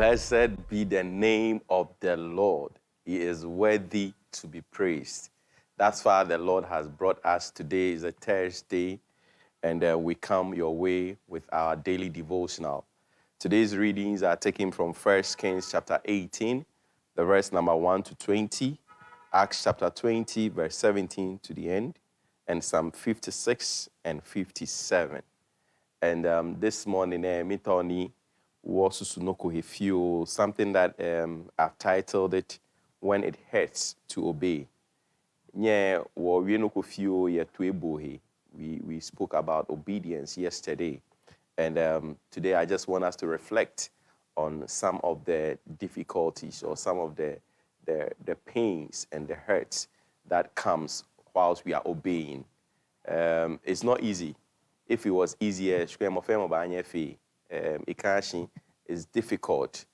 Blessed be the name of the Lord. He is worthy to be praised. That's why the Lord has brought us. Today is a Thursday, and we come your way with our daily devotional. Today's readings are taken from 1 Kings chapter 18, the verse number 1 to 20, Acts chapter 20, verse 17 to the end, and Psalm 56 and 57. And this morning, Mitoni was something that I've titled it, When It Hurts to Obey. We spoke about obedience yesterday. And today I just want us to reflect on some of the difficulties or some of the pains and the hurts that comes whilst we are obeying. It's not easy. If it was easier, it's difficult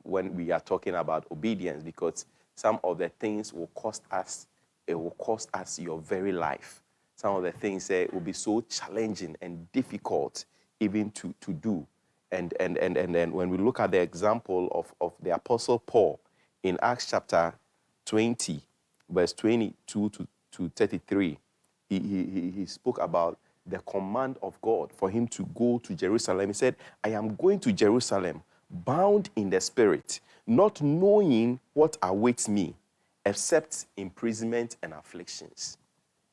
when we are talking about obedience, because some of the things will cost us. It will cost us your very life. Some of the things will be so challenging and difficult even to do. And then when we look at the example of the Apostle Paul in Acts chapter 20, verse 22 to 33, he spoke about the command of God for him to go to Jerusalem. He said, I am going to Jerusalem, bound in the spirit, not knowing what awaits me, except imprisonment and afflictions.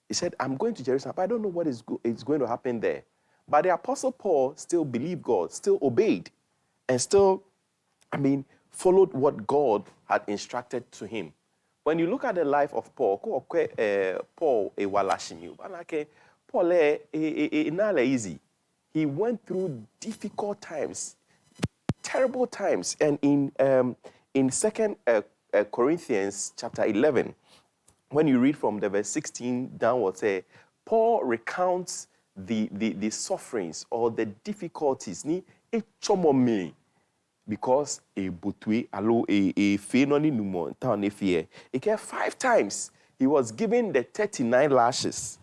He said, I'm going to Jerusalem, but I don't know what is going to happen there. But the Apostle Paul still believed God, still obeyed, and still, followed what God had instructed to him. When you look at the life of Paul, Paul not easy. He went through difficult times, terrible times. And in 2 Corinthians chapter 11, when you read from the verse 16 downwards, Paul recounts the sufferings or the difficulties because five times he was given the 39 lashes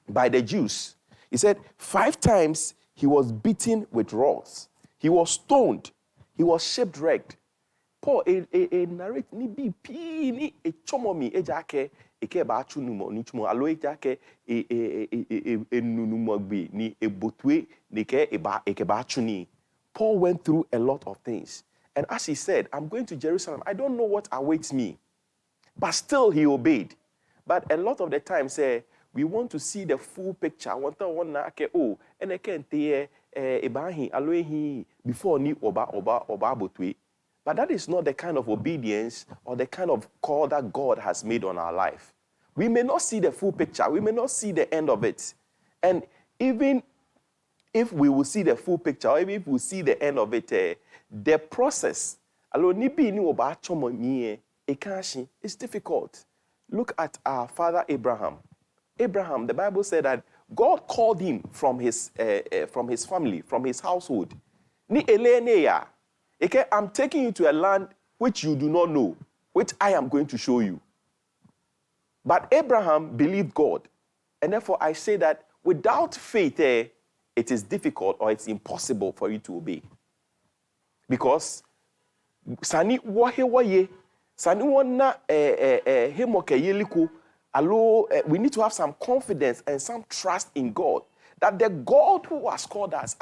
by the Jews. He said 5 times he was beaten with rods. He was stoned. He was shipwrecked. Paul narrate ni bi pi ni chomomi ejake eke ba chu numo ni chumo alo ejake enunumogbe ni ebotwe ni ke eke ba chu ni. Paul went through a lot of things. And as he said, I'm going to Jerusalem. I don't know what awaits me. But still he obeyed. But a lot of the time we want to see the full picture. Before ni oba botwe. But that is not the kind of obedience or the kind of call that God has made on our life. We may not see the full picture. We may not see the end of it. And even if we will see the full picture, or even if we see the end of it, the process, it's difficult. Look at our father Abraham. Abraham, the Bible said that God called him from his family, from his household. I'm taking you to a land which you do not know, which I am going to show you. But Abraham believed God. And therefore I say that without faith, it is difficult or it's impossible for you to obey. Because we need to have some confidence and some trust in God. That the God who has called us,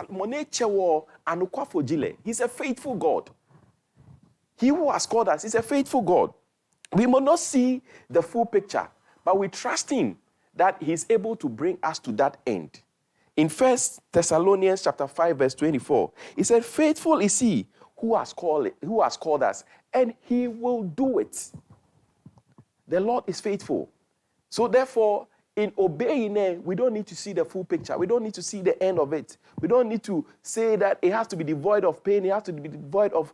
he's a faithful God. He who has called us is a faithful God. We may not see the full picture, but we trust him that he's able to bring us to that end. In 1 Thessalonians chapter 5, verse 24, he said, faithful is he who has called us, and he will do it. The Lord is faithful. So therefore, in obeying, we don't need to see the full picture. We don't need to see the end of it. We don't need to say that it has to be devoid of pain. It has to be devoid of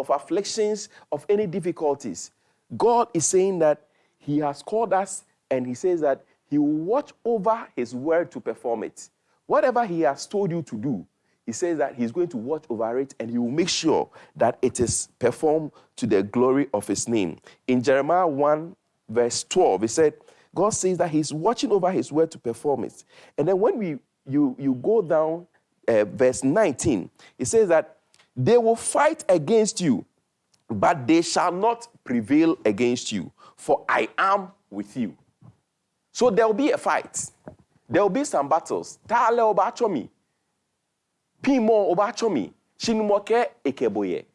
afflictions, of any difficulties. God is saying that he has called us, and he says that he will watch over his word to perform it. Whatever he has told you to do, he says that he's going to watch over it, and he will make sure that it is performed to the glory of his name. In Jeremiah 1, verse 12, he said, God says that he's watching over his word to perform it. And then when you go down verse 19, it says that They will fight against you, but they shall not prevail against you, for I am with you. So there will be a fight. There will be some battles. Tale obachomi. Pimo obachomi. Shinmoke ekeboye.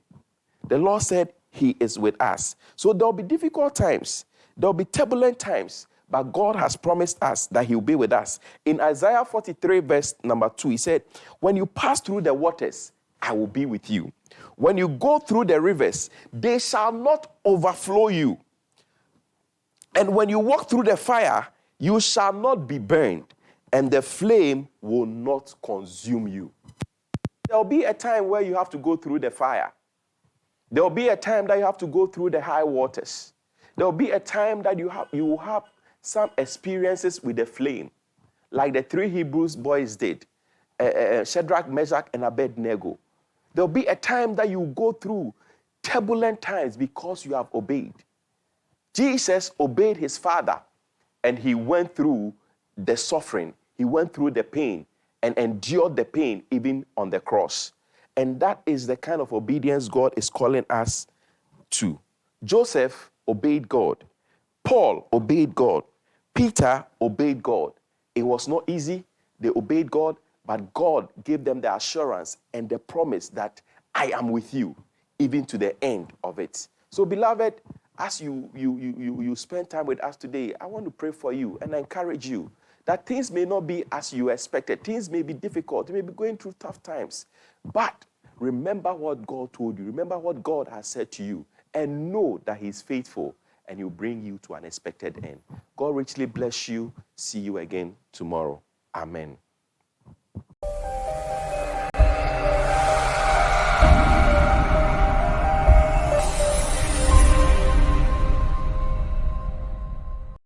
The Lord said he is with us. So there will be difficult times. There will be turbulent times. But God has promised us that he will be with us. In Isaiah 43 verse number 2, he said, when you pass through the waters, I will be with you. When you go through the rivers, they shall not overflow you. And when you walk through the fire, you shall not be burned, and the flame will not consume you. There will be a time where you have to go through the fire. There will be a time that you have to go through the high waters. There will be a time that you will have some experiences with the flame, like the 3 Hebrews boys did, Shadrach, Meshach, and Abednego. There will be a time that you go through turbulent times because you have obeyed. Jesus obeyed his Father, and he went through the suffering. He went through the pain and endured the pain even on the cross. And that is the kind of obedience God is calling us to. Joseph obeyed God. Paul obeyed God. Peter obeyed God. It was not easy. They obeyed God, but God gave them the assurance and the promise that I am with you, even to the end of it. So, beloved, as you spend time with us today, I want to pray for you and encourage you that things may not be as you expected. Things may be difficult. You may be going through tough times. But remember what God told you. Remember what God has said to you. And know that he's faithful and he'll bring you to an expected end. God richly bless you. See you again tomorrow. Amen.